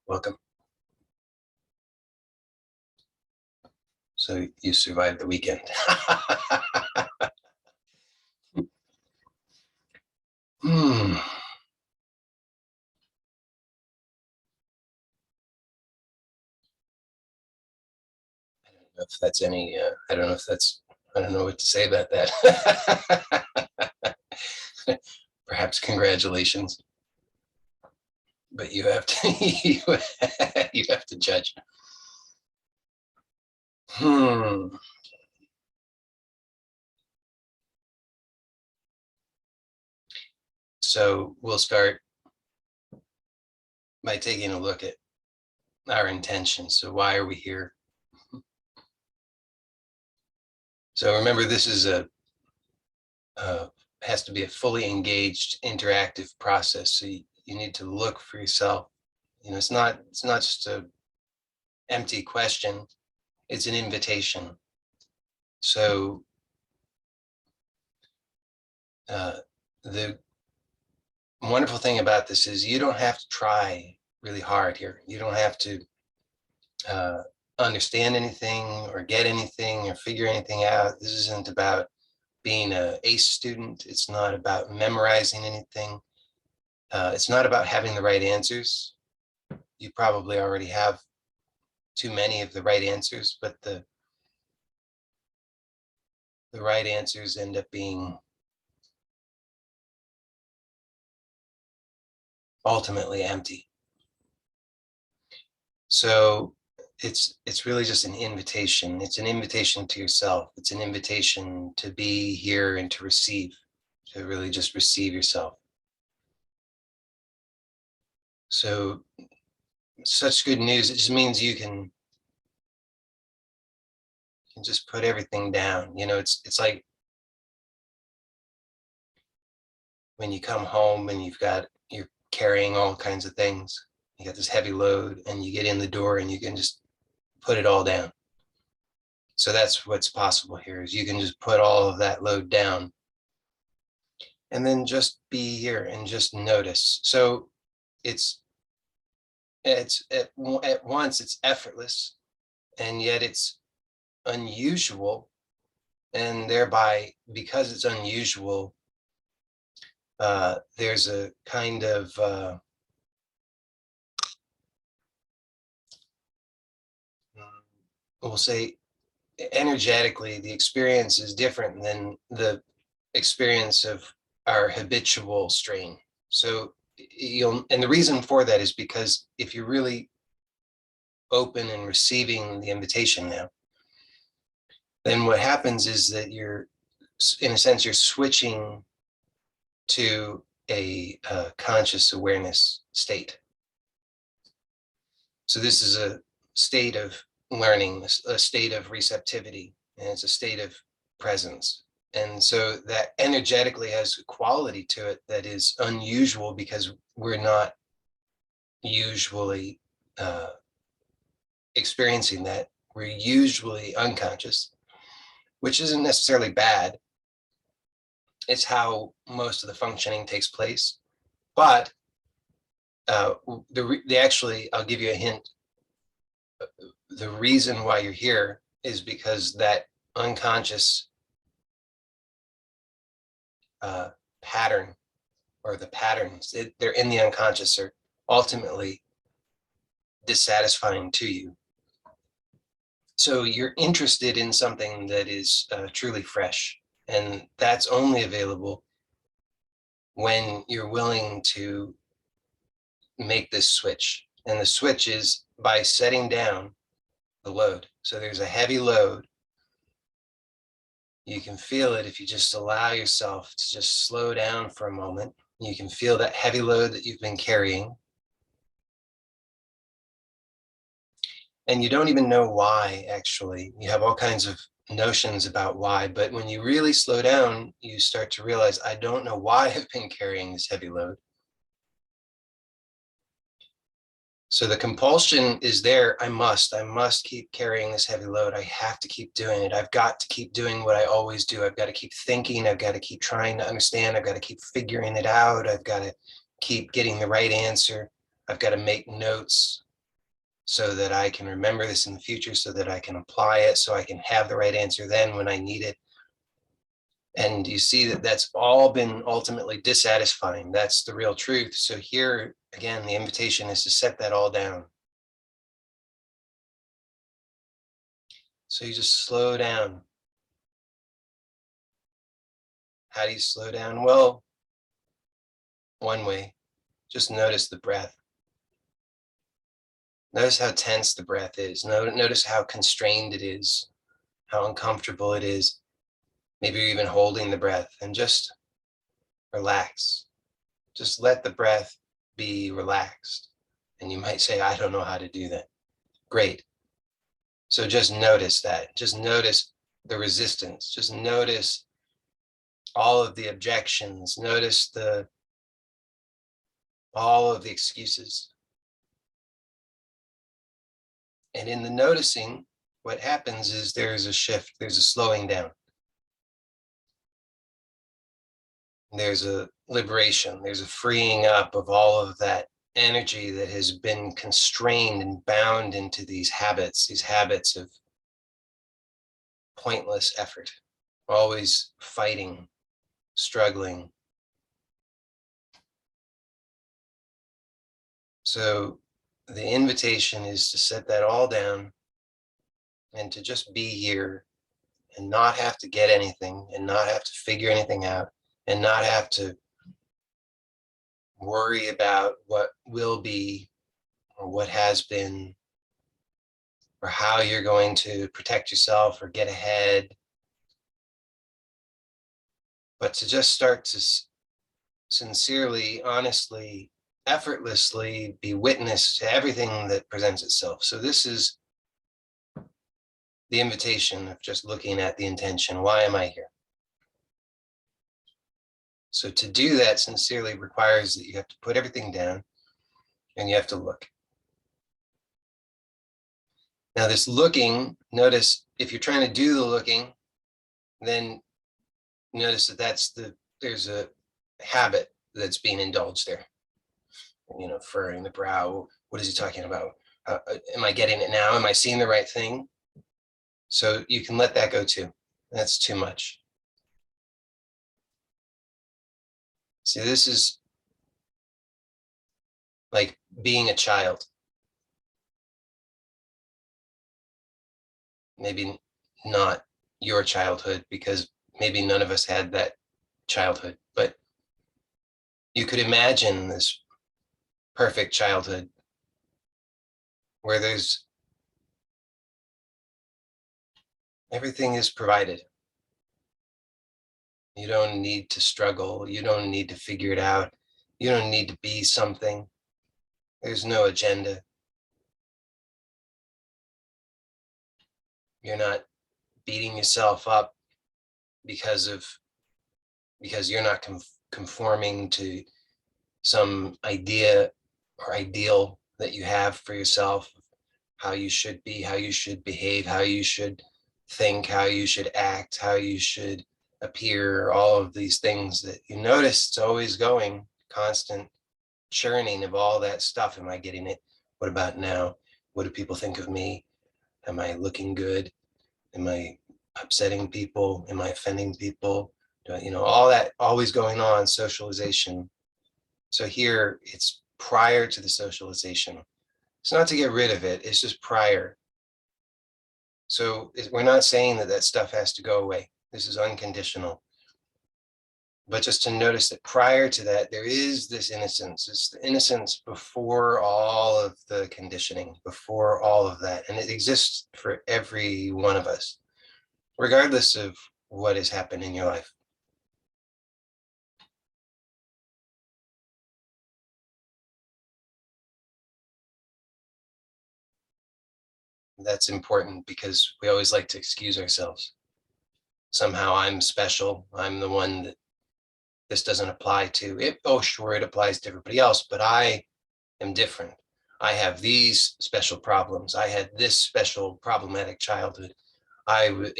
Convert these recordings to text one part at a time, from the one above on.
Welcome. So you survived the weekend. Hmm. I don't know if that's any, I don't know if that's, I don't know what to say about that. Perhaps congratulations, but you have to, you have to judge. Hmm. So we'll start by taking a look at our intention. So why are we here? So remember, this is has to be a fully engaged, interactive process. So you need to look for yourself. You know, it's not just a empty question, it's an invitation. So the wonderful thing about this is you don't have to try really hard here. You don't have to uh, understand anything or get anything or figure anything out. This isn't about being an ace student. It's not about memorizing anything. It's not about having the right answers. You probably already have too many of the right answers, but the right answers end up being ultimately empty. So it's really just an invitation. It's an invitation to yourself. It's an invitation to be here and to receive, to really just receive yourself. So such good news. It just means you can just put everything down. You know, it's like when you come home and you're carrying all kinds of things. You got this heavy load and you get in the door and you can just put it all down. So that's what's possible here is you can just put all of that load down and then just be here and just notice. So it's at once it's effortless and yet it's unusual, and thereby because it's unusual, there's a kind of we'll say energetically the experience is different than the experience of our habitual strain. So and the reason for that is because if you're really open and receiving the invitation now, then what happens is that you're, in a sense, you're switching to a conscious awareness state. So this is a state of learning, a state of receptivity, and it's a state of presence. And so that energetically has a quality to it that is unusual because we're not usually experiencing that. We're usually unconscious, which isn't necessarily bad. It's how most of the functioning takes place. But actually, I'll give you a hint. The reason why you're here is because that unconscious pattern, or the patterns, they're in the unconscious, are ultimately dissatisfying to you. So you're interested in something that is truly fresh, and that's only available when you're willing to make this switch. And the switch is by setting down the load. So there's a heavy load. You can feel it if you just allow yourself to just slow down for a moment. You can feel that heavy load that you've been carrying. And you don't even know why, actually. You have all kinds of notions about why, but when you really slow down, you start to realize, I don't know why I've been carrying this heavy load. So the compulsion is there. I must keep carrying this heavy load. I have to keep doing it. I've got to keep doing what I always do. I've got to keep thinking. I've got to keep trying to understand. I've got to keep figuring it out. I've got to keep getting the right answer. I've got to make notes. so that I can remember this in the future, so that I can apply it, so I can have the right answer then when I need it. And you see that that's all been ultimately dissatisfying. That's the real truth. So here, again, the invitation is to set that all down. So you just slow down. How do you slow down? Well, one way, just notice the breath. Notice how tense the breath is. Notice how constrained it is, how uncomfortable it is. Maybe you're even holding the breath, and just relax. Just let the breath be relaxed. And you might say, I don't know how to do that. Great. So just notice that. Just notice the resistance. Just notice all of the objections. Notice all of the excuses. And in the noticing, what happens is there's a shift, there's a slowing down. There's a liberation, there's a freeing up of all of that energy that has been constrained and bound into these habits of pointless effort, always fighting, struggling. So the invitation is to set that all down and to just be here and not have to get anything and not have to figure anything out and not have to worry about what will be or what has been or how you're going to protect yourself or get ahead, but to just start to sincerely, honestly, effortlessly be witness to everything that presents itself. So this is the invitation of just looking at the intention. Why am I here? So to do that sincerely requires that you have to put everything down and you have to look. Now this looking, notice if you're trying to do the looking, then notice that there's a habit that's being indulged there. You know, furrowing the brow. What is he talking about? Am I getting it now? Am I seeing the right thing? So you can let that go too. That's too much. See, this is like being a child. Maybe not your childhood, because maybe none of us had that childhood, but you could imagine this perfect childhood where there's everything is provided. You don't need to struggle. You don't need to figure it out. You don't need to be something. There's no agenda. You're not beating yourself up because you're not conforming to some idea or ideal that you have for yourself, how you should be, how you should behave, how you should think, how you should act, how you should appear, all of these things that you notice. It's always going, constant churning of all that stuff. Am I getting it? What about now? What do people think of me? Am I looking good? Am I upsetting people? Am I offending people? You know, all that always going on, socialization. So here it's prior to the socialization. It's not to get rid of it, it's just prior. So we're not saying that that stuff has to go away. This is unconditional. But just to notice that prior to that, there is this innocence. It's the innocence before all of the conditioning, before all of that. And it exists for every one of us, regardless of what has happened in your life. That's important because we always like to excuse ourselves. Somehow I'm special. I'm the one that this doesn't apply to. Oh, sure, it applies to everybody else, but I am different. I have these special problems. I had this special problematic childhood. I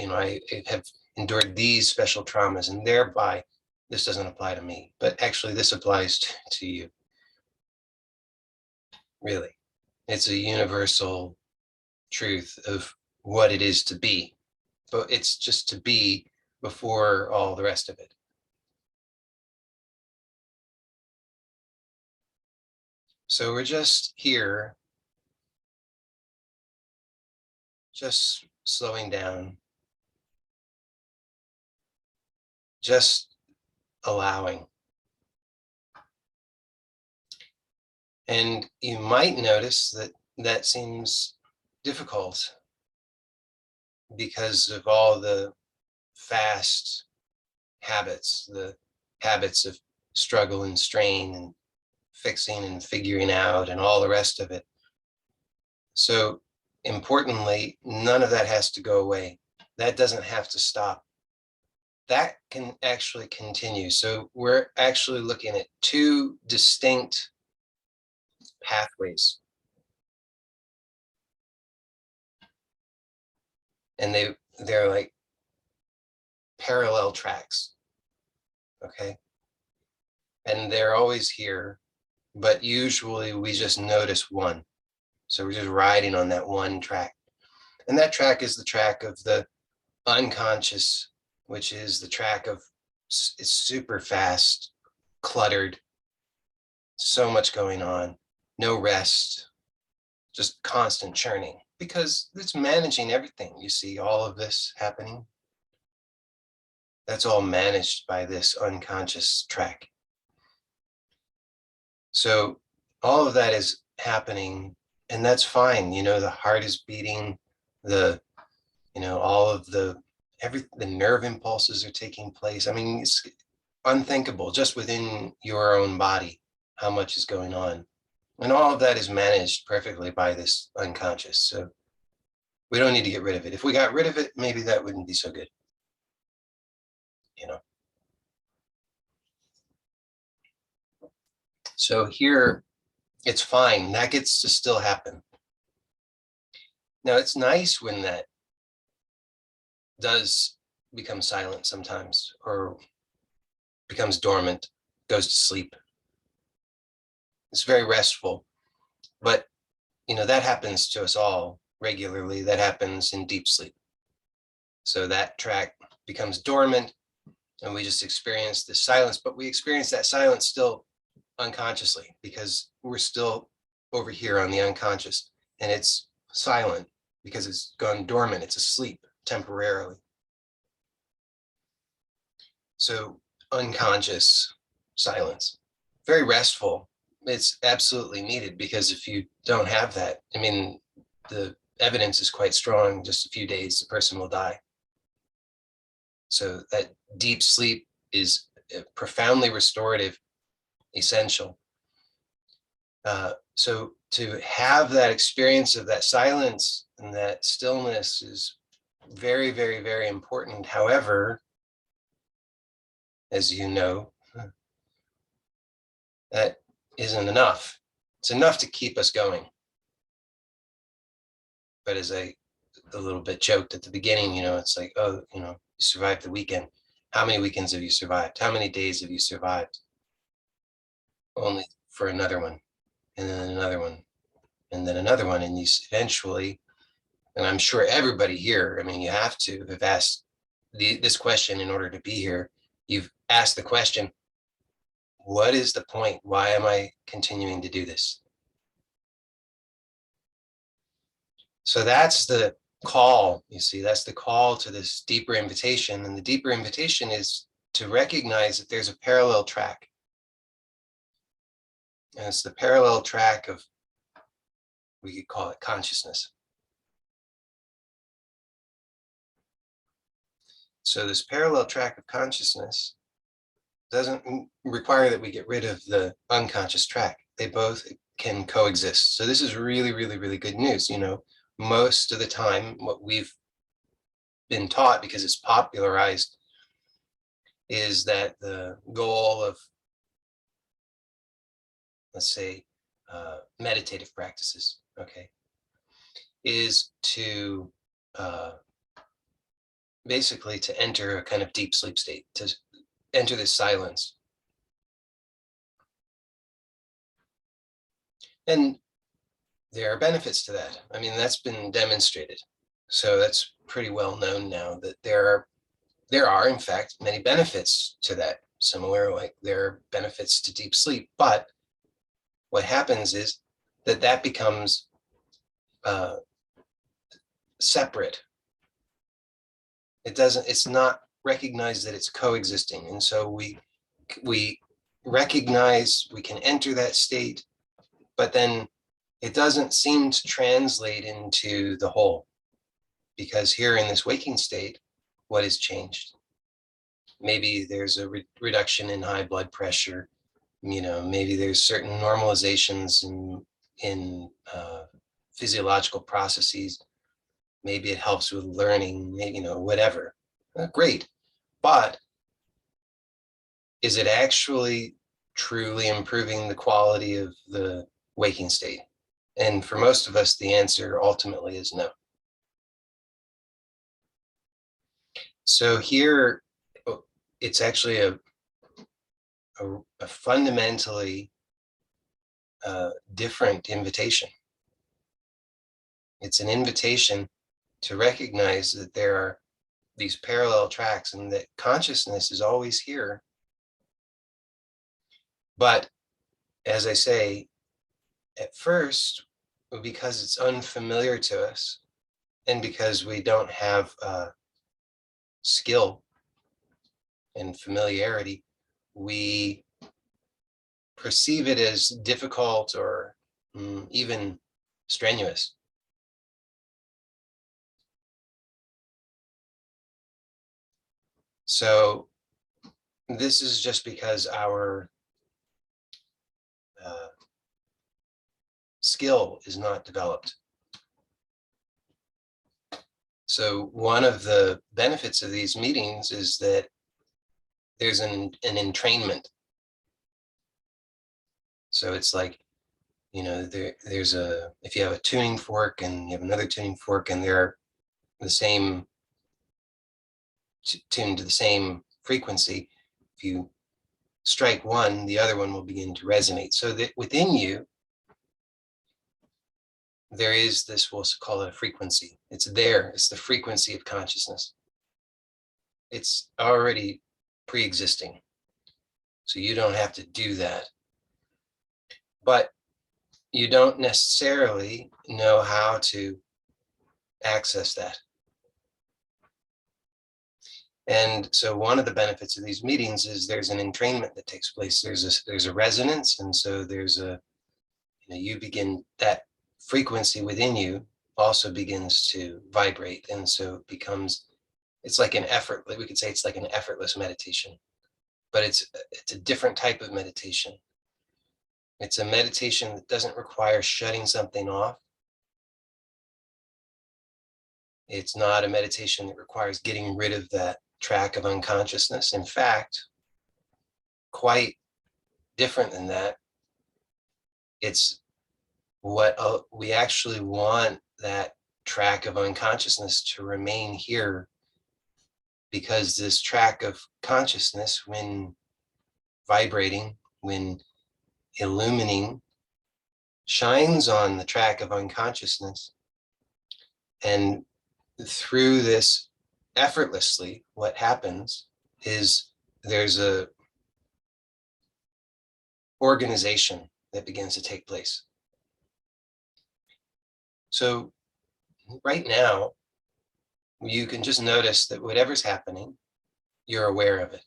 have endured these special traumas, and thereby this doesn't apply to me. But actually, this applies to you. Really. It's a universal truth of what it is to be, but it's just to be before all the rest of it. So we're just here, just slowing down, just allowing. And you might notice that that seems difficult because of all the fast habits, the habits of struggle and strain and fixing and figuring out and all the rest of it. So importantly, none of that has to go away. That doesn't have to stop. That can actually continue. So we're actually looking at two distinct pathways, and they're like parallel tracks. Okay. And they're always here, but usually we just notice one. So we're just riding on that one track. And that track is the track of the unconscious, which is the track of it's super fast, cluttered, so much going on, no rest, just constant churning because it's managing everything. You see all of this happening. That's all managed by this unconscious track. So all of that is happening, and that's fine. The heart is beating, all of the nerve impulses are taking place. I mean, it's unthinkable just within your own body how much is going on. And all of that is managed perfectly by this unconscious. So we don't need to get rid of it. If we got rid of it, maybe that wouldn't be so good, you know. So here, it's fine. That gets to still happen. Now, it's nice when that does become silent sometimes or becomes dormant, goes to sleep. It's very restful. But, that happens to us all regularly. That happens in deep sleep. So that track becomes dormant and we just experience the silence, but we experience that silence still unconsciously because we're still over here on the unconscious, and it's silent because it's gone dormant. It's asleep temporarily. So unconscious silence, very restful. It's absolutely needed because if you don't have that, I mean, the evidence is quite strong. Just a few days, the person will die. So that deep sleep is profoundly restorative, essential. So to have that experience of that silence and that stillness is very, very, very important. However, as you know, that isn't enough. It's enough to keep us going. But as I a little bit joked at the beginning, it's like, oh, you survived the weekend. How many weekends have you survived? How many days have you survived? Only for another one, and then another one, and then another one. And you eventually, and I'm sure everybody here, I mean, you have to have asked this question in order to be here. You've asked the question, what is the point? Why am I continuing to do this? So that's the call, you see, that's the call to this deeper invitation. And the deeper invitation is to recognize that there's a parallel track. And it's the parallel track of, we could call it consciousness. So this parallel track of consciousness doesn't require that we get rid of the unconscious track. They both can coexist. So this is really, really, really good news. Most of the time, what we've been taught, because it's popularized, is that the goal of, let's say, meditative practices, okay, is to basically to enter a kind of deep sleep state, to enter this silence. And there are benefits to that. I mean, that's been demonstrated. So that's pretty well known now that there are in fact many benefits to that. Similar, like there are benefits to deep sleep, but what happens is that becomes separate. It's not recognized that it's coexisting. And so we recognize we can enter that state, but then it doesn't seem to translate into the whole, because here in this waking state, what has changed? Maybe there's a reduction in high blood pressure. Maybe there's certain normalizations in physiological processes. Maybe it helps with learning, maybe, whatever. Great. But is it actually truly improving the quality of the waking state? And for most of us, the answer ultimately is no. So here, it's actually a fundamentally different invitation. It's an invitation to recognize that there are these parallel tracks and that consciousness is always here. But as I say, at first, because it's unfamiliar to us and because we don't have skill and familiarity, we perceive it as difficult or even strenuous. So this is just because our skill is not developed. So one of the benefits of these meetings is that there's an entrainment. So it's like, there's if you have a tuning fork and you have another tuning fork and they're the same, tuned to the same frequency, if you strike one, the other one will begin to resonate. So that within you, there is this, we'll call it a frequency. It's there. It's the frequency of consciousness. It's already pre-existing. So you don't have to do that. But you don't necessarily know how to access that. And so one of the benefits of these meetings is there's an entrainment that takes place. There's a resonance. And so there's you begin, that frequency within you also begins to vibrate. And so it becomes, it's like an effort, we could say it's like an effortless meditation, but it's a different type of meditation. It's a meditation that doesn't require shutting something off. It's not a meditation that requires getting rid of that track of unconsciousness. In fact, quite different than that. It's what we actually want that track of unconsciousness to remain here, because this track of consciousness, when vibrating, when illumining, shines on the track of unconsciousness. And through this effortlessly, what happens is there's a organization that begins to take place. So right now, you can just notice that whatever's happening, you're aware of it.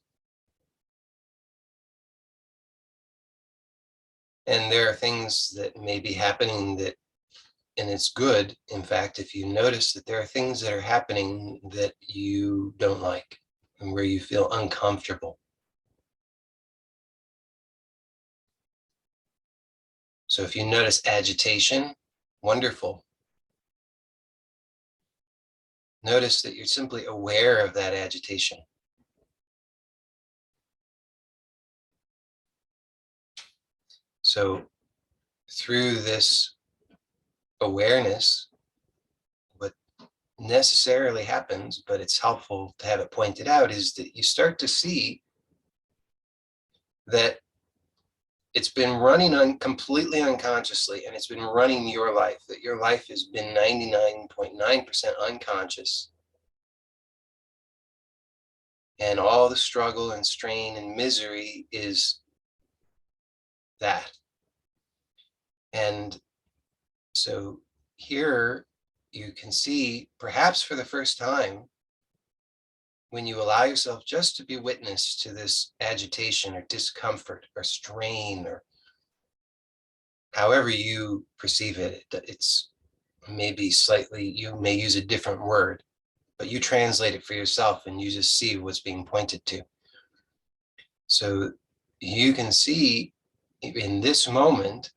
And there are things that may be happening and it's good, in fact, if you notice that there are things that are happening that you don't like and where you feel uncomfortable. So if you notice agitation, wonderful. Notice that you're simply aware of that agitation. So through this awareness, what necessarily happens, but it's helpful to have it pointed out, is that you start to see that it's been running completely unconsciously, and it's been running your life, that your life has been 99.9% unconscious. And all the struggle and strain and misery is that. And so here you can see, perhaps for the first time, when you allow yourself just to be witness to this agitation or discomfort or strain, or however you perceive it, it's maybe slightly, you may use a different word, but you translate it for yourself and you just see what's being pointed to. So you can see in this moment,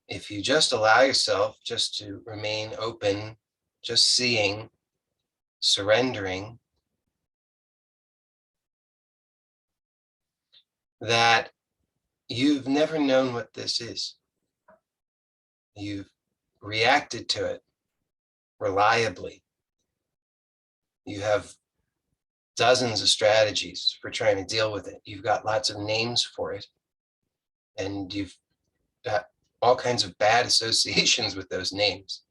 if you just allow yourself just to remain open, just seeing, surrendering, that you've never known what this is. You've reacted to it reliably. You have dozens of strategies for trying to deal with it. You've got lots of names for it. And you've got all kinds of bad associations with those names.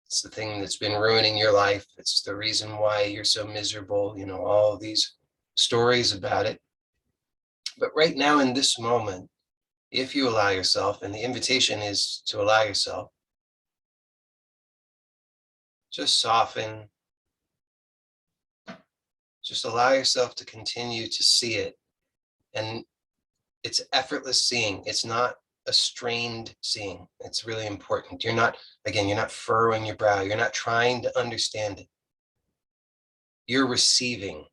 It's the thing that's been ruining your life. It's the reason why you're so miserable, you know, all these stories about it. But right now in this moment, if you allow yourself, and the invitation is to allow yourself, just soften, just allow yourself to continue to see it. And it's effortless seeing. It's not a strained seeing. It's really important. You're not, again, you're not furrowing your brow. You're not trying to understand it. You're receiving.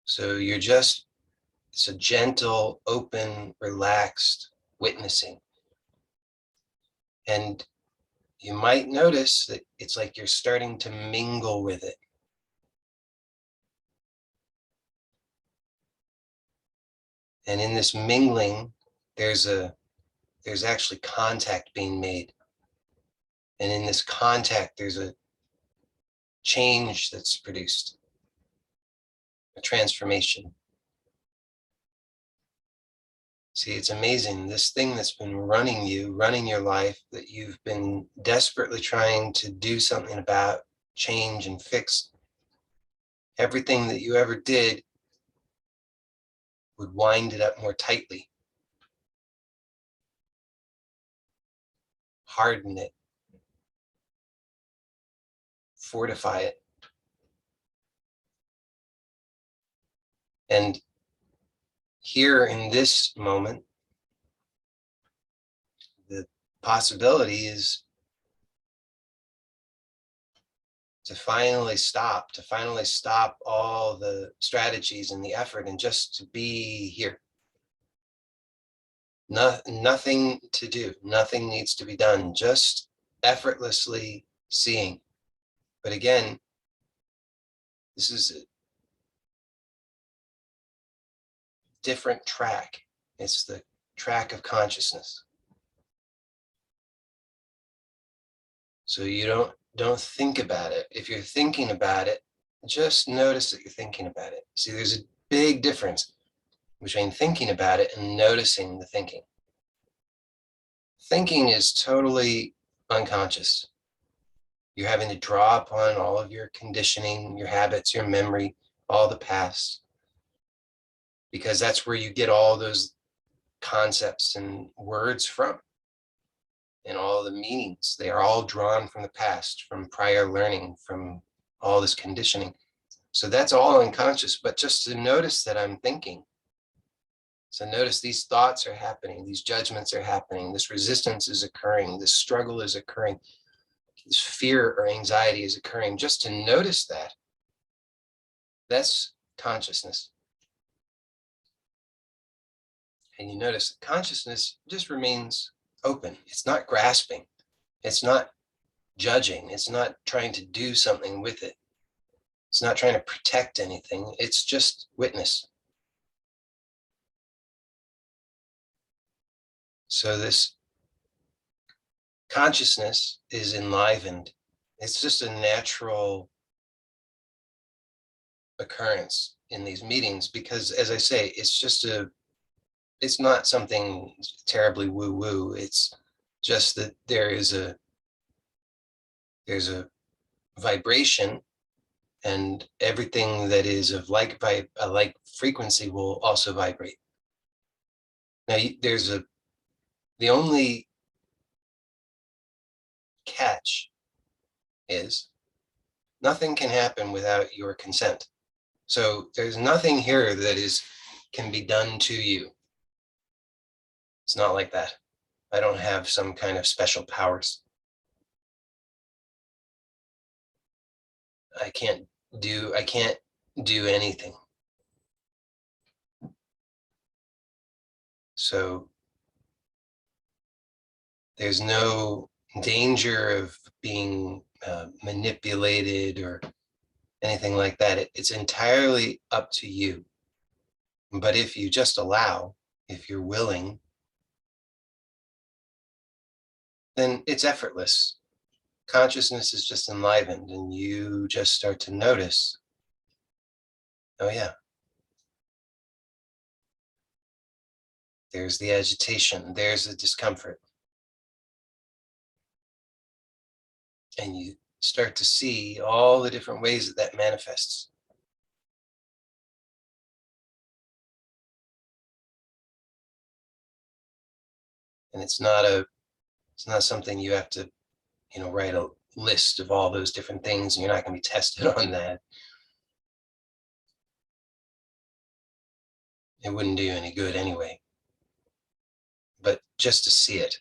So you're just, it's a gentle, open, relaxed witnessing. And you might notice that it's like you're starting to mingle with it. And in this mingling, there's actually contact being made. And in this contact, there's a change that's produced, a transformation. See, it's amazing. This thing that's been running you, running your life, that you've been desperately trying to do something about, change and fix, everything that you ever did would wind it up more tightly, harden it, fortify it. And here in this moment, the possibility is to finally stop all the strategies and the effort and just to be here. Nothing to do, nothing needs to be done, just effortlessly seeing. But again, this is a different track. It's the track of consciousness. So you don't think about it. If you're thinking about it, just notice that you're thinking about it. See, there's a big difference between thinking about it and noticing the thinking. Thinking is totally unconscious. You're having to draw upon all of your conditioning, your habits, your memory, all the past, because that's where you get all those concepts and words from, and all the meanings. They are all drawn from the past, from prior learning, from all this conditioning. So that's all unconscious, but just to notice that I'm thinking. So notice these thoughts are happening, these judgments are happening, this resistance is occurring, this struggle is occurring, this fear or anxiety is occurring. Just to notice that, that's consciousness. And you notice that consciousness just remains open. It's not grasping. It's not judging. It's not trying to do something with it. It's not trying to protect anything. It's just witness. So this consciousness is enlivened. It's just a natural occurrence. in these meetings, because as I say, it's not something terribly woo-woo. It's just that there's a vibration, and everything that is of a like frequency will also vibrate. Now, the only catch is nothing can happen without your consent. So there's nothing here that can be done to you. It's not like that. I don't have some kind of special powers. I can't do anything. So there's no danger of being manipulated or anything like that. It's entirely up to you. But if you just allow, if you're willing, then it's effortless. Consciousness is just enlivened, and you just start to notice, oh yeah, there's the agitation, there's the discomfort. And you start to see all the different ways that that manifests. And it's not something you have to, write a list of all those different things, and you're not going to be tested on that. It wouldn't do you any good anyway. But just to see it,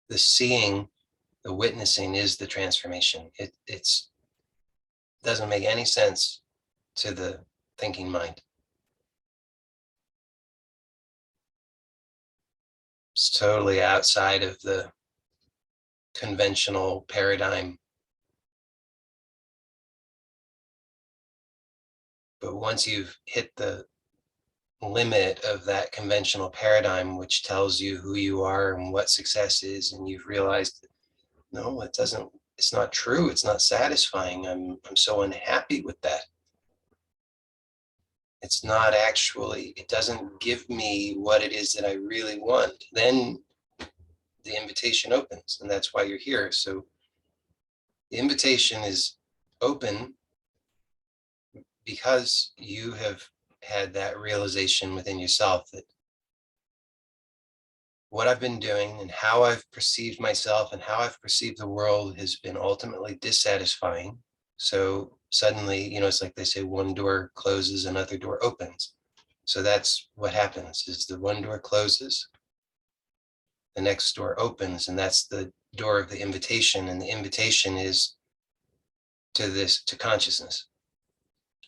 the seeing, the witnessing is the transformation. It's doesn't make any sense to the thinking mind. It's totally outside of the conventional paradigm. But once you've hit the limit of that conventional paradigm, which tells you who you are and what success is, and you've realized, no, it's not true. It's not satisfying. I'm so unhappy with that. It's not actually, it doesn't give me what it is that I really want. Then the invitation opens, and that's why you're here. So the invitation is open because you have had that realization within yourself that what I've been doing and how I've perceived myself and how I've perceived the world has been ultimately dissatisfying. So suddenly, it's like they say, one door closes, another door opens. So that's what happens is the one door closes, the next door opens, and that's the door of the invitation. And the invitation is to consciousness.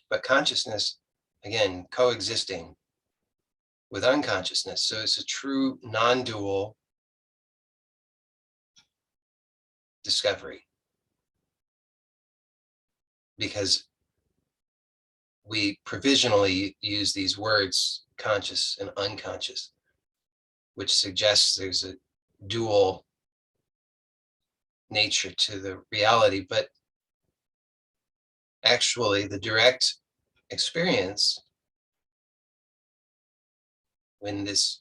But consciousness, again, coexisting with unconsciousness. So it's a true non-dual discovery, because we provisionally use these words, conscious and unconscious, which suggests there's a dual nature to the reality. But actually, the direct experience, when this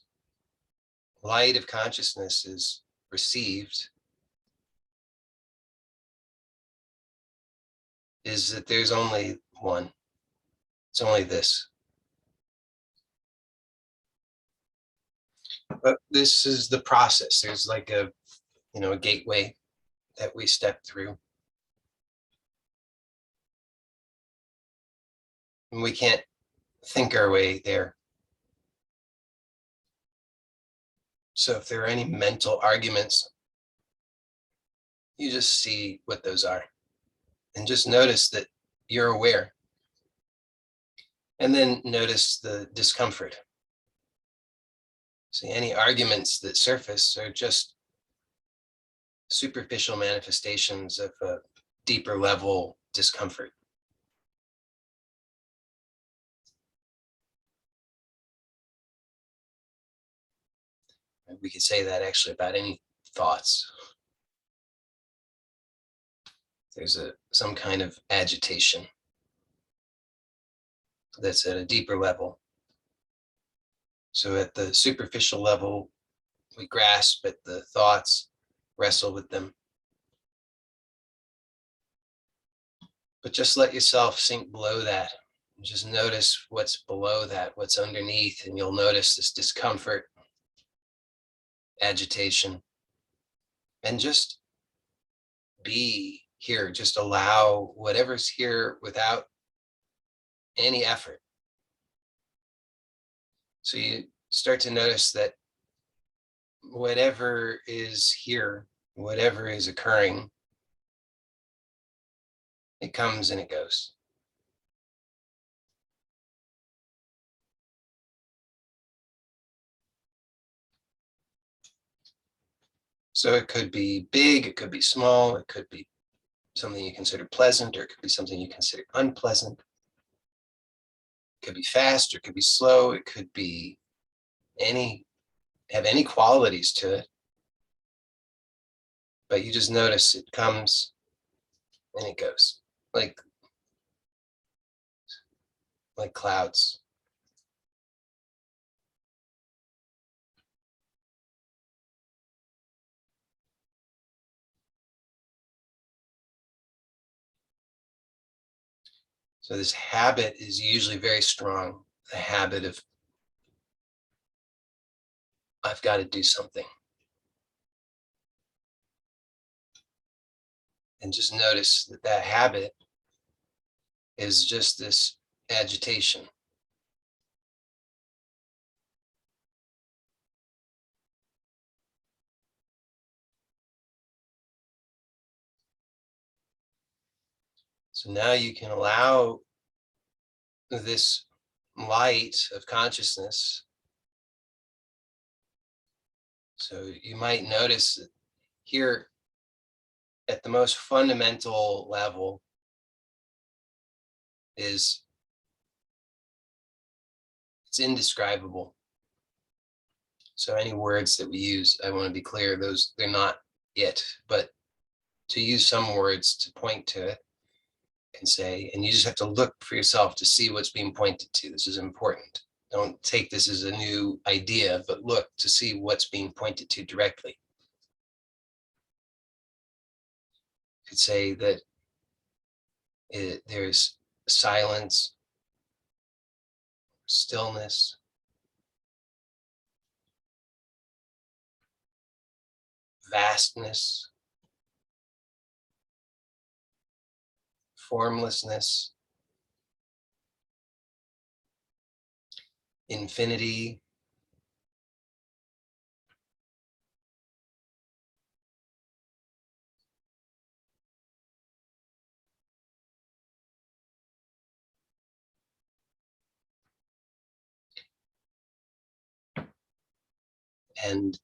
light of consciousness is received, is that there's only one. It's only this. But this is the process. There's like a gateway that we step through. And we can't think our way there. So if there are any mental arguments, you just see what those are and just notice that you're aware. And then notice the discomfort. See, any arguments that surface are just superficial manifestations of a deeper level discomfort. We could say that actually about any thoughts. There's some kind of agitation. that's at a deeper level. So at the superficial level, we grasp at the thoughts, wrestle with them. But just let yourself sink below that. Just notice what's below that, what's underneath, and you'll notice this discomfort, agitation, and just be here. Just allow whatever's here without any effort. So you start to notice that whatever is here, whatever is occurring, it comes and it goes. So it could be big, it could be small, it could be something you consider pleasant, or it could be something you consider unpleasant. It could be fast, or it could be slow, it could be have any qualities to it. But you just notice it comes and it goes, like clouds. So this habit is usually very strong, the habit of, I've got to do something. And just notice that that habit is just this agitation. So now you can allow this light of consciousness. So you might notice that here at the most fundamental level is, it's indescribable. So any words that we use, I want to be clear, they're not it, but to use some words to point to it and say, and you just have to look for yourself to see what's being pointed to. This is important. Don't take this as a new idea, but look to see what's being pointed to directly. You could say that there's silence, stillness, vastness, formlessness, infinity, and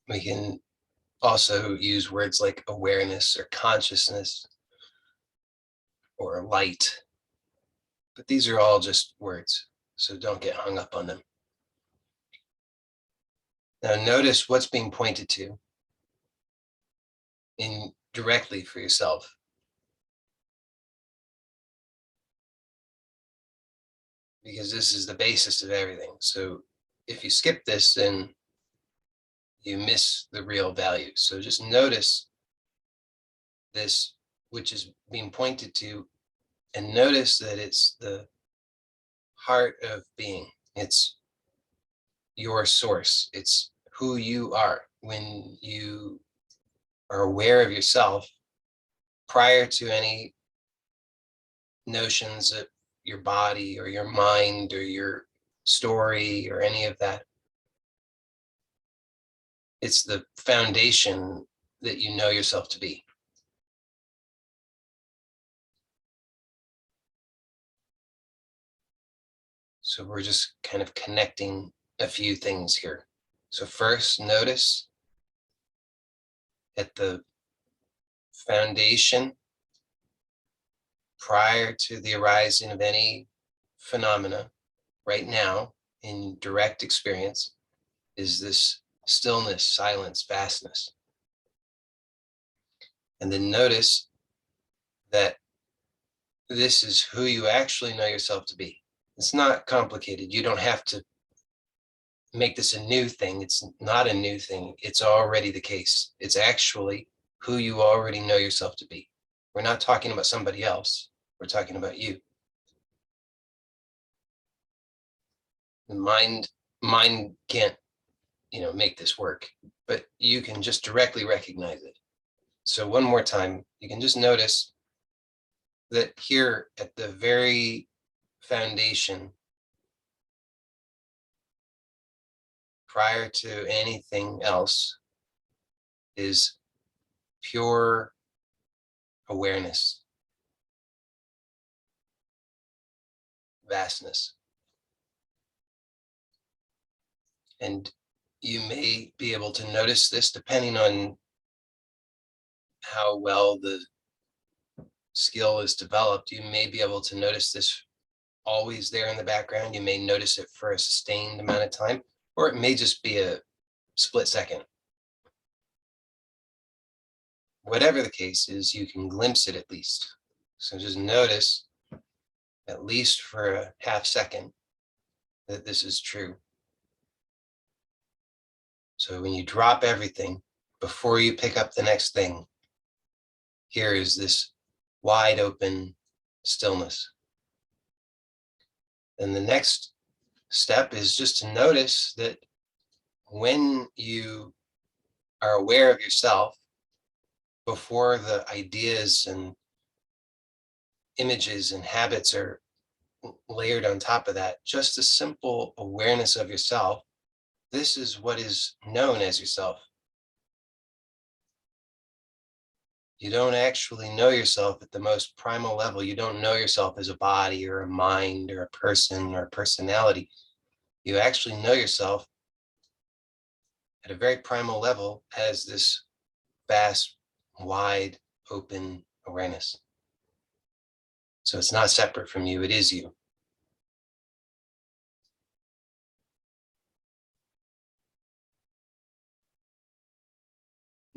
we can also use words like awareness or consciousness or light. But these are all just words, so don't get hung up on them. Now notice what's being pointed to directly for yourself. Because this is the basis of everything. So if you skip this, then you miss the real value. So just notice this, which is being pointed to, and notice that it's the heart of being. It's your source. It's who you are. When you are aware of yourself, prior to any notions of your body or your mind or your story or any of that, it's the foundation that you know yourself to be. So we're just kind of connecting a few things here. So first, notice at the foundation, prior to the arising of any phenomena, right now in direct experience, is this stillness, silence, vastness. And then notice that this is who you actually know yourself to be. It's not complicated. You don't have to make this a new thing. It's not a new thing. It's already the case. It's actually who you already know yourself to be. We're not talking about somebody else. We're talking about you. The mind can't, make this work, but you can just directly recognize it. So one more time, you can just notice that here at the very foundation, prior to anything else, is pure awareness, vastness. And you may be able to notice this depending on how well the skill is developed. You may be able to notice this always there in the background. You may notice it for a sustained amount of time, or it may just be a split second. Whatever the case is, you can glimpse it at least. So just notice, at least for a half second, that this is true. So when you drop everything, before you pick up the next thing, here is this wide open stillness. And the next step is just to notice that when you are aware of yourself, before the ideas and images and habits are layered on top of that, just a simple awareness of yourself, this is what is known as yourself. You don't actually know yourself at the most primal level. You don't know yourself as a body or a mind or a person or a personality. You actually know yourself at a very primal level as this vast, wide, open awareness. So it's not separate from you, it is you.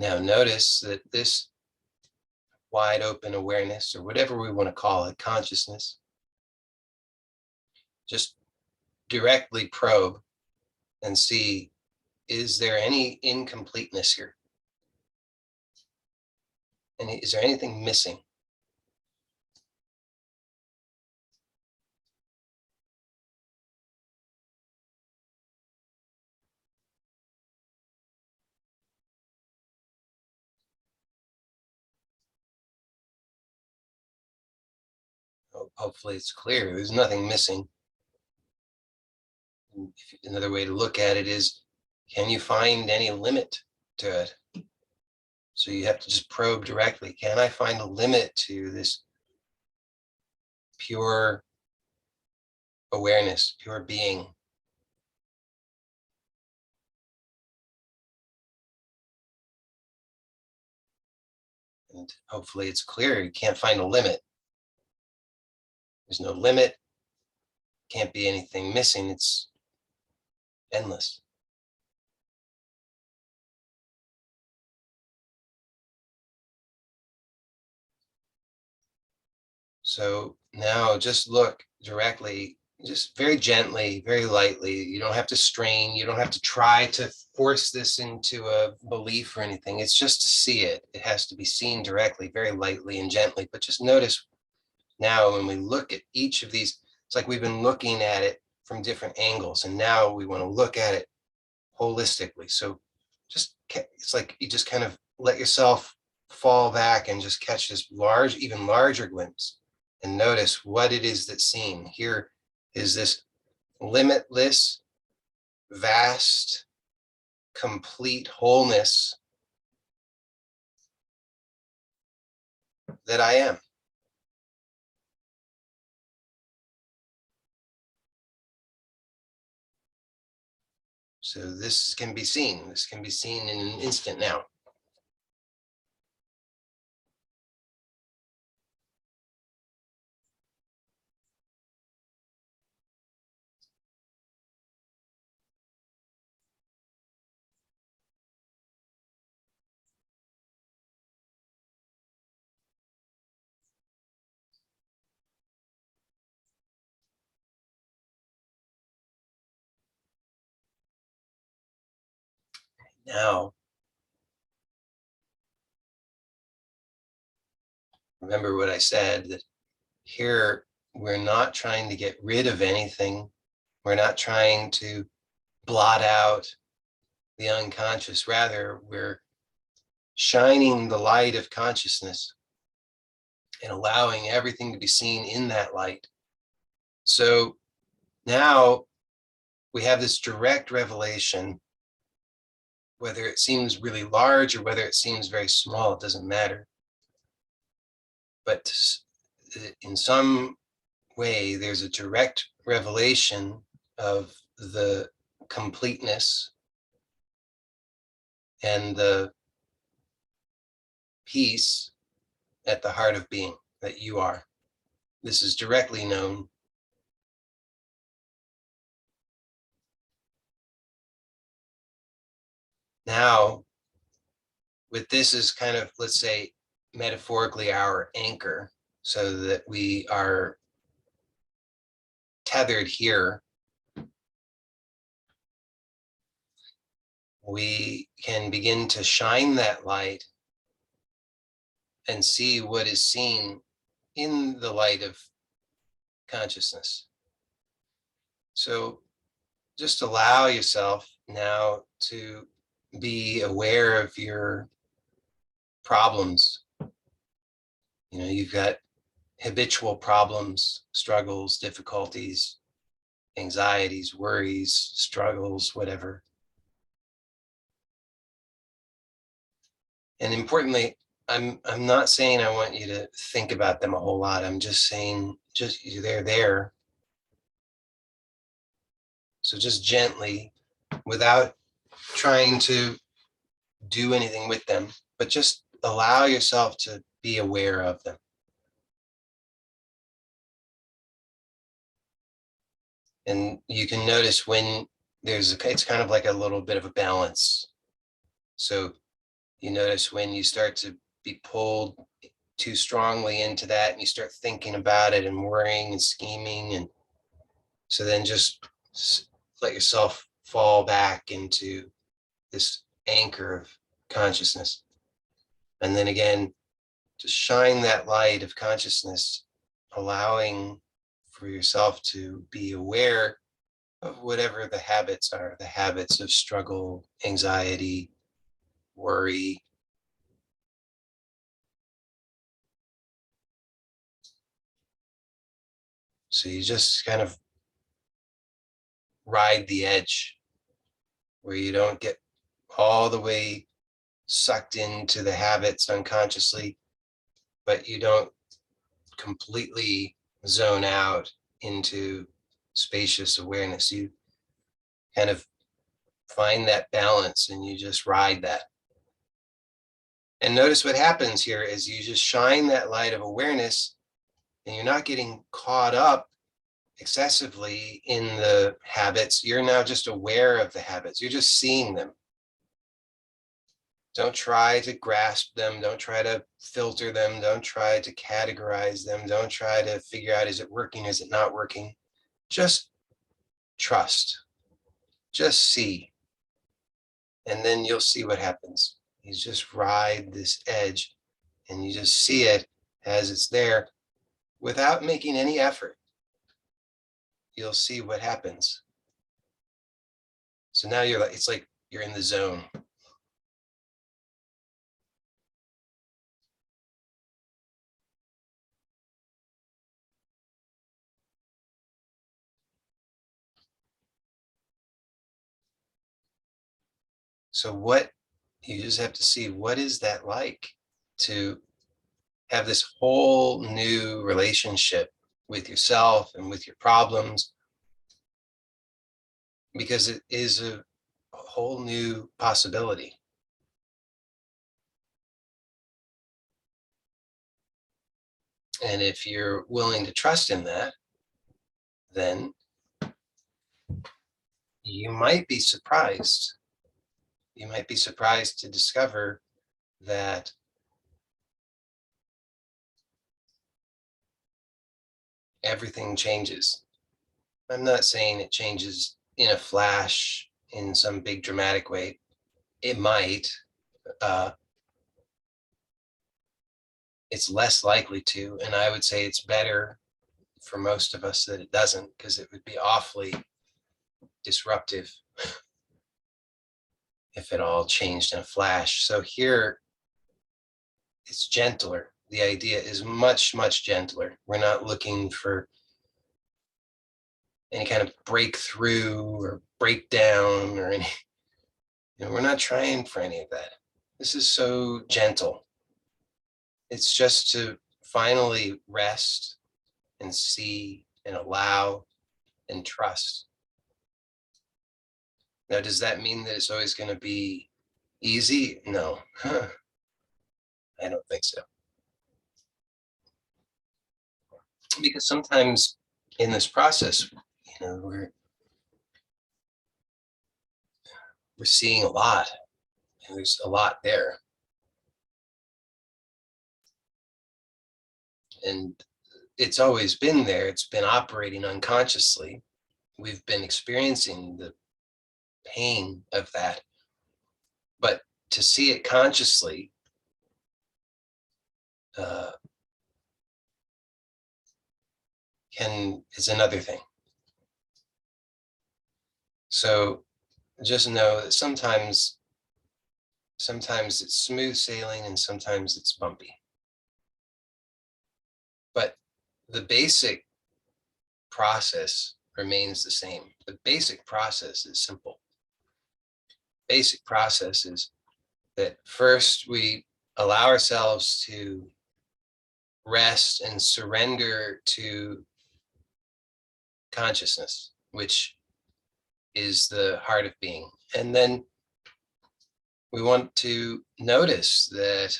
Now notice that this wide open awareness, or whatever we want to call it, consciousness, just directly probe and see, is there any incompleteness here? And is there anything missing? Hopefully it's clear. There's nothing missing. Another way to look at it is, can you find any limit to it? So you have to just probe directly. Can I find a limit to this pure awareness, pure being? And hopefully it's clear. You can't find a limit. There's no limit. Can't be anything missing. It's endless. So now just look directly, just very gently, very lightly. You don't have to strain. You don't have to try to force this into a belief or anything. It's just to see it. It has to be seen directly, very lightly and gently. But just notice now when we look at each of these, it's like we've been looking at it from different angles. And now we want to look at it holistically. So just, it's like you just kind of let yourself fall back and just catch this large, even larger glimpse, and notice what it is that's seen. Here is this limitless, vast, complete wholeness that I am. So this can be seen. This can be seen in an instant now. Now, remember what I said, that here we're not trying to get rid of anything. We're not trying to blot out the unconscious. Rather, we're shining the light of consciousness and allowing everything to be seen in that light. So now we have this direct revelation, whether it seems really large or whether it seems very small, it doesn't matter. But in some way, there's a direct revelation of the completeness and the peace at the heart of being that you are. This is directly known. Now, with this as kind of, let's say, metaphorically our anchor, so that we are tethered here, we can begin to shine that light and see what is seen in the light of consciousness. So just allow yourself now to be aware of your problems. You know, you've got habitual problems, struggles, difficulties, anxieties, worries, struggles, whatever. And importantly, I'm not saying I want you to think about them a whole lot. I'm just saying, just they're there. So just gently, without trying to do anything with them, but just allow yourself to be aware of them. And you can notice when it's kind of like a little bit of a balance. So you notice when you start to be pulled too strongly into that and you start thinking about it and worrying and scheming. And so then just let yourself fall back into this anchor of consciousness. And then again, just shine that light of consciousness, allowing for yourself to be aware of whatever the habits are, the habits of struggle, anxiety, worry. So you just kind of ride the edge where you don't get all the way sucked into the habits unconsciously, but you don't completely zone out into spacious awareness. You kind of find that balance and you just ride that. And notice what happens here is you just shine that light of awareness and you're not getting caught up excessively in the habits. You're now just aware of the habits. You're just seeing them. Don't try to grasp them. Don't try to filter them. Don't try to categorize them. Don't try to figure out, is it working? Is it not working? Just trust. Just see. And then you'll see what happens. You just ride this edge and you just see it as it's there without making any effort. You'll see what happens. So now you're like, it's like you're in the zone. So what you just have to see, what is that like to have this whole new relationship with yourself and with your problems, because it is a whole new possibility. And if you're willing to trust in that, then you might be surprised. You might be surprised to discover that everything changes. I'm not saying it changes in a flash in some big dramatic way, it might. Uh, it's less likely to, and I would say it's better for most of us that it doesn't, because it would be awfully disruptive if it all changed in a flash. So here it's gentler. The idea is much, much gentler. We're not looking for any kind of breakthrough or breakdown or any, we're not trying for any of that. This is so gentle. It's just to finally rest and see and allow and trust. Now, does that mean that it's always going to be easy? No, I don't think so. Because sometimes in this process, we're seeing a lot, and there's a lot there. And it's always been there. It's been operating unconsciously. We've been experiencing the pain of that. But to see it consciously is another thing. So just know that sometimes it's smooth sailing and sometimes it's bumpy. But the basic process remains the same. The basic process is simple. Basic process is that first we allow ourselves to rest and surrender to consciousness, which is the heart of being. And then we want to notice that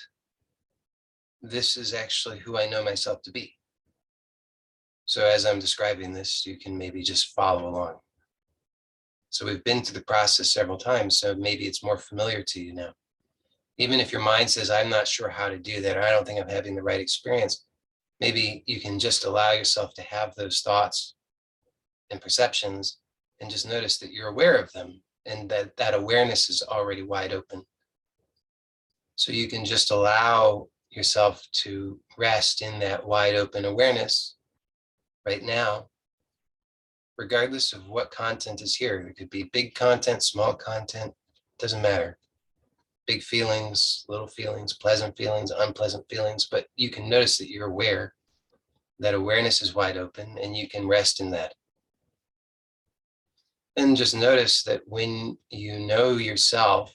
this is actually who I know myself to be. So as I'm describing this, you can maybe just follow along. So we've been through the process several times, so maybe it's more familiar to you now. Even if your mind says, I'm not sure how to do that, or I don't think I'm having the right experience, maybe you can just allow yourself to have those thoughts and perceptions and just notice that you're aware of them and that awareness is already wide open. So you can just allow yourself to rest in that wide open awareness right now, regardless of what content is here. It could be big content, small content, doesn't matter. Big feelings, little feelings, pleasant feelings, unpleasant feelings, but you can notice that you're aware. That awareness is wide open and you can rest in that. And just notice that when you know yourself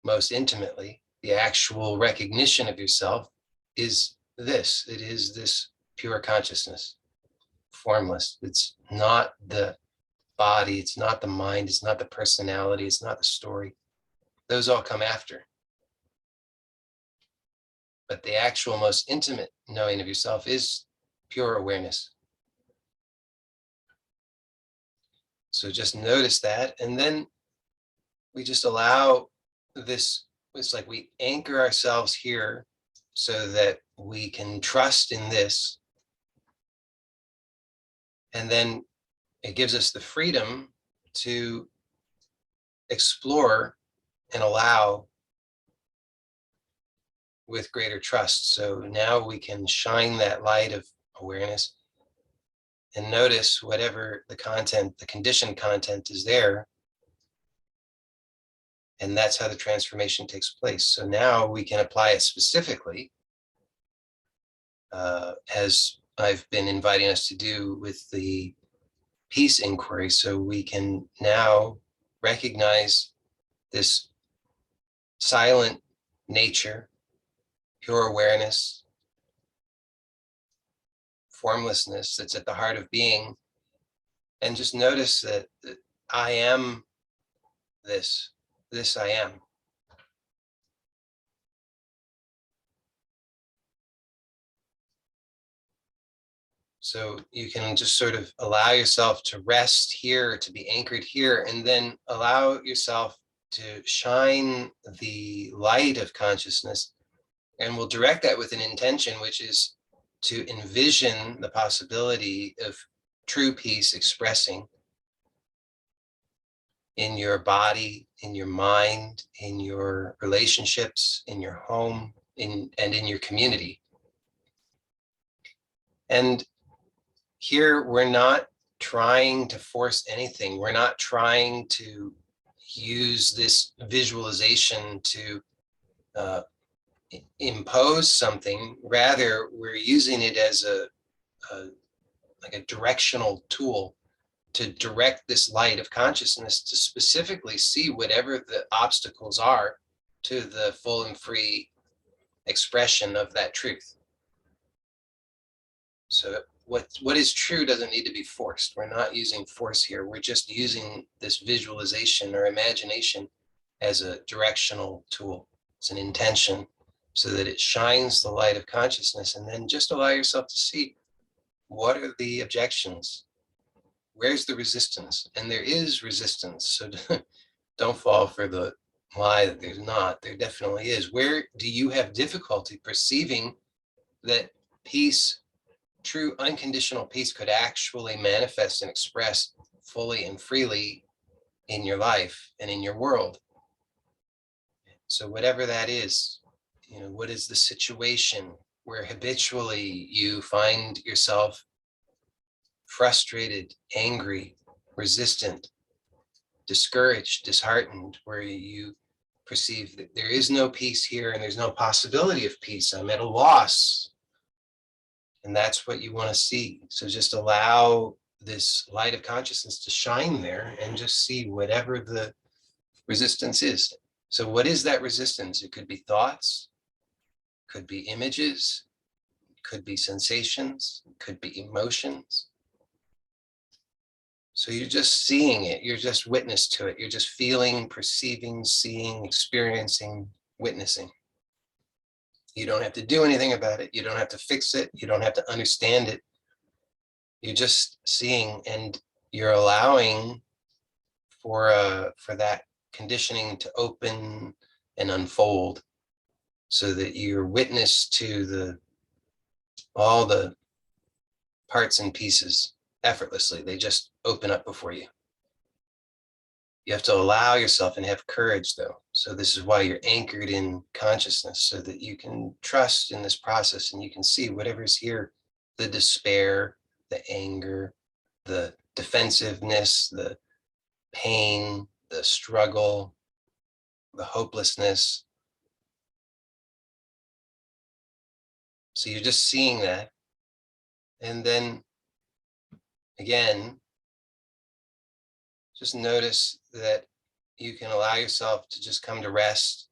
most intimately, the actual recognition of yourself is this. It is this pure consciousness, formless. It's not the body, it's not the mind, it's not the personality, it's not the story. Those all come after. But the actual most intimate knowing of yourself is pure awareness. So just notice that, and then we just allow this. It's like we anchor ourselves here so that we can trust in this. And then it gives us the freedom to explore and allow with greater trust. So now we can shine that light of awareness and notice whatever the content, the conditioned content is there. And that's how the transformation takes place. So now we can apply it specifically, as I've been inviting us to do with the peace inquiry. So we can now recognize this silent nature, pure awareness, formlessness that's at the heart of being, and just notice that I am this I am. So you can just sort of allow yourself to rest here, to be anchored here, and then allow yourself to shine the light of consciousness. And we'll direct that with an intention, which is to envision the possibility of true peace expressing in your body, in your mind, in your relationships, in your home, and in your community. And here we're not trying to force anything. We're not trying to use this visualization to impose something. Rather, we're using it as like a directional tool to direct this light of consciousness to specifically see whatever the obstacles are to the full and free expression of that truth. So what is true doesn't need to be forced. We're not using force here. We're just using this visualization or imagination as a directional tool. It's an intention so that it shines the light of consciousness, and then just allow yourself to see what are the objections. Where's the resistance? And there is resistance. So don't fall for the lie that there's not. There definitely is. Where do you have difficulty perceiving that peace, true unconditional peace, could actually manifest and express fully and freely in your life and in your world? So whatever that is, what is the situation where habitually you find yourself frustrated, angry, resistant, discouraged, disheartened, where you perceive that there is no peace here and there's no possibility of peace. I'm at a loss. And that's what you want to see. So just allow this light of consciousness to shine there and just see whatever the resistance is. So what is that resistance? It could be thoughts, could be images, could be sensations, could be emotions. So you're just seeing it, you're just witness to it, you're just feeling, perceiving, seeing, experiencing, witnessing. You don't have to do anything about it, you don't have to fix it, you don't have to understand it. You're just seeing, and you're allowing for that conditioning to open and unfold so that you're witness to all the parts and pieces effortlessly. They just open up before you. You have to allow yourself and have courage, though. So this is why you're anchored in consciousness, so that you can trust in this process and you can see whatever's here, the despair, the anger, the defensive-ness, the pain, the struggle, the hopelessness. So you're just seeing that. And then again, just notice that you can allow yourself to just come to rest,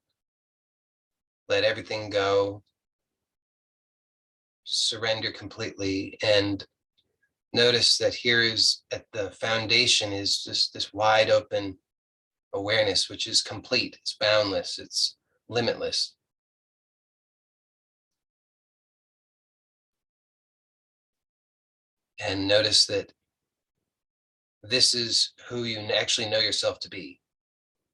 let everything go, surrender completely, and notice that here is at the foundation is just this wide open awareness, which is complete, it's boundless, it's limitless. And notice that this is who you actually know yourself to be.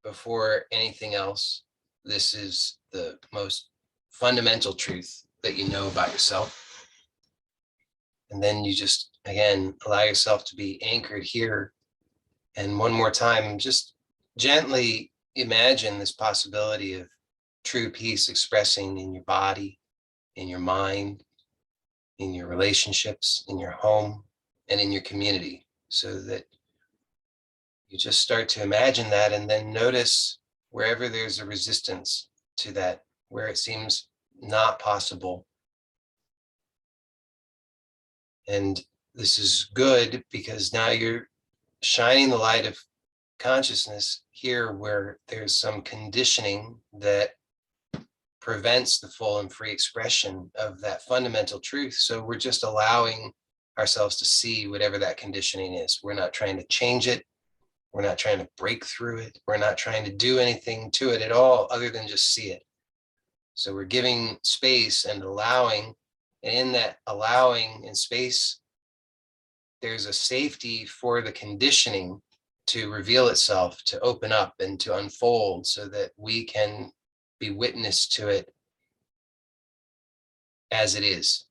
Before anything else, this is the most fundamental truth that you know about yourself. And then you just, again, allow yourself to be anchored here. And one more time, just gently imagine this possibility of true peace expressing in your body, in your mind, in your relationships, in your home, and in your community, so that you just start to imagine that, and then notice wherever there's a resistance to that, where it seems not possible. And this is good because now you're shining the light of consciousness here where there's some conditioning that prevents the full and free expression of that fundamental truth. So we're just allowing ourselves to see whatever that conditioning is. We're not trying to change it. We're not trying to break through it. We're not trying to do anything to it at all other than just see it. So we're giving space and allowing, and in that allowing in space, there's a safety for the conditioning to reveal itself, to open up and to unfold so that we can be witness to it as it is,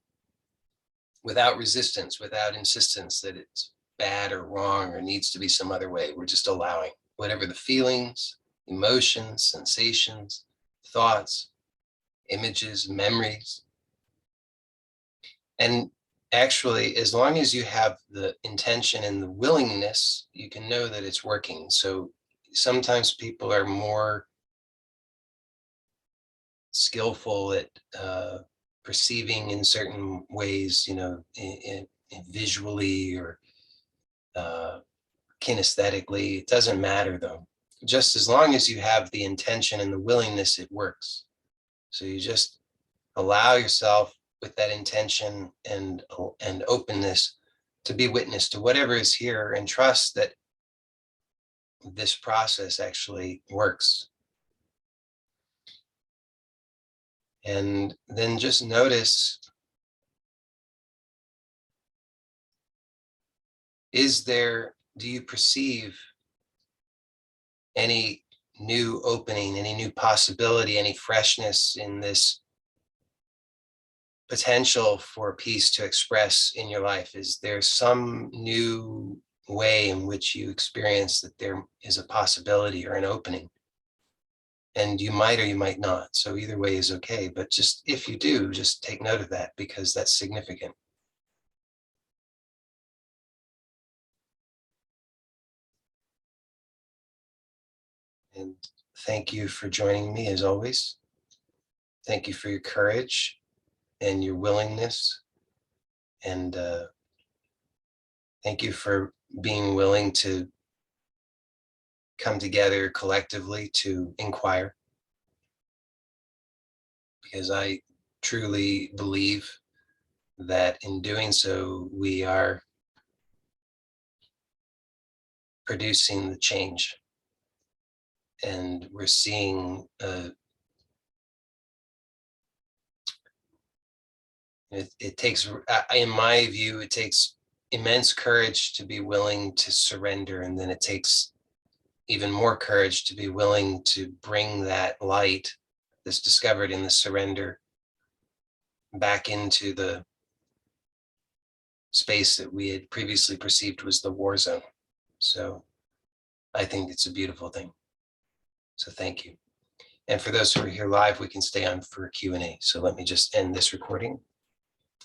without resistance, without insistence that it's bad or wrong or needs to be some other way. We're just allowing. whatever the feelings, emotions, sensations, thoughts, images, memories. And actually, as long as you have the intention and the willingness, you can know that it's working. So sometimes people are more skillful at perceiving in certain ways, in visually or uh, kinesthetically. It doesn't matter though. Just as long as you have the intention and the willingness, it works. So you just allow yourself with that intention and openness to be witness to whatever is here, and trust that this process actually works. And then just notice, do you perceive any new opening, any new possibility, any freshness in this potential for peace to express in your life? Is there some new way in which you experience that there is a possibility or an opening? And you might or you might not. So either way is okay. But just if you do, just take note of that, because that's significant. And thank you for joining me as always. Thank you for your courage and your willingness. And thank you for being willing to come together collectively to inquire, because I truly believe that in doing so, we are producing the change, and we're seeing it takes, in my view, it takes immense courage to be willing to surrender, and then it takes even more courage to be willing to bring that light that's discovered in the surrender back into the space that we had previously perceived was the war zone. So I think it's a beautiful thing. So thank you. And for those who are here live, we can stay on for Q&A. So let me just end this recording.